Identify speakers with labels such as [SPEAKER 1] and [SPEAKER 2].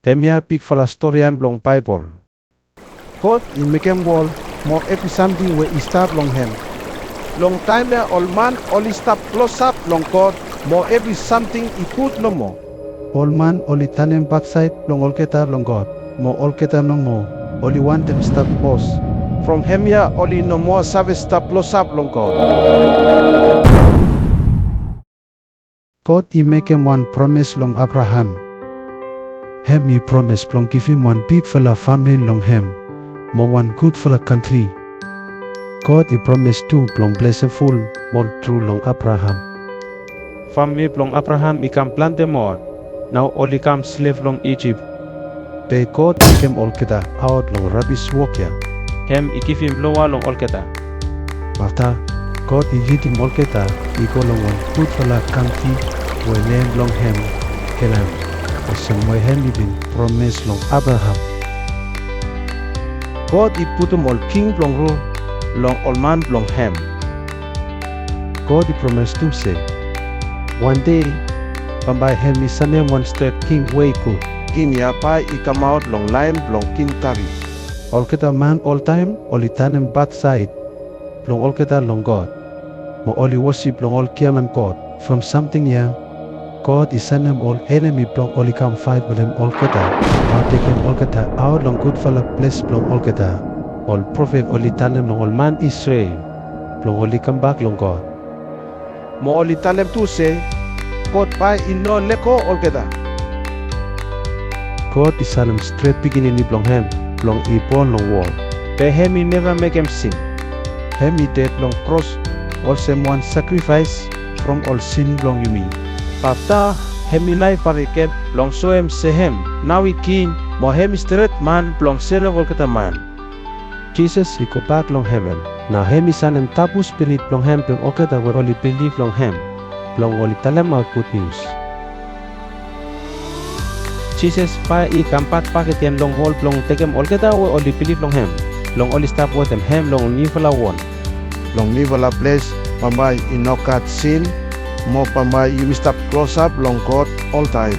[SPEAKER 1] Hemia Bigfala Storian blong Bible. God in mekem wall more every something where he start long him. Long time there all man only stop close up long God more every something he put no more. All man only tanem backside long all keta long God. More all keta no more. Only one them stop pause. From Hemia only no more service stop close up long God. God he make him one promise long Abraham. Hem he promise long give him one big fella family long him. More one good fella country. God he promise to long blessful more true long Abraham. Family long Abraham he can plant them all. Now only come slave long Egypt. They God came all keta out long rubbish walk ya. Hem he give him lower long all keta. After God he hit him all keta he go long one good fella country where name long him Kelam. Or some way hem he been promised long Abraham. God he put him all king long rule long all man long him. God he promised to say one day by him he send him one straight king way good. King Yapai he come out long line long king Tari. All kita man all time all he turn him bad side long all kita long God. Mo all he worship long all kiam and God from something yeah. God is send him all enemy long all he come fight with him all kita. Now take him all kita out long good fella place long all kita. All prophet all he turn him long all man Israel long all he come back long God. Mo all he turn him to say God by in no leko all kita. God is send him straight beginning long him long he born long wall. But him he never make him sin. Him he dead long cross all same one sacrifice from all sin long you mean. After him he life parikep long so him say him now he king mo him straight man long serve all kita man. Jesus he go back long heaven. Now him he send him tapu spirit long him long all kita will only believe long him. Long only tell him our good news. Jesus pa i kampat paket yan long hole long take him all kita will only believe long him. Long only stop with him long nivala one. Long nivala place pamay inokat sin mo pamay you stop close up long God all time.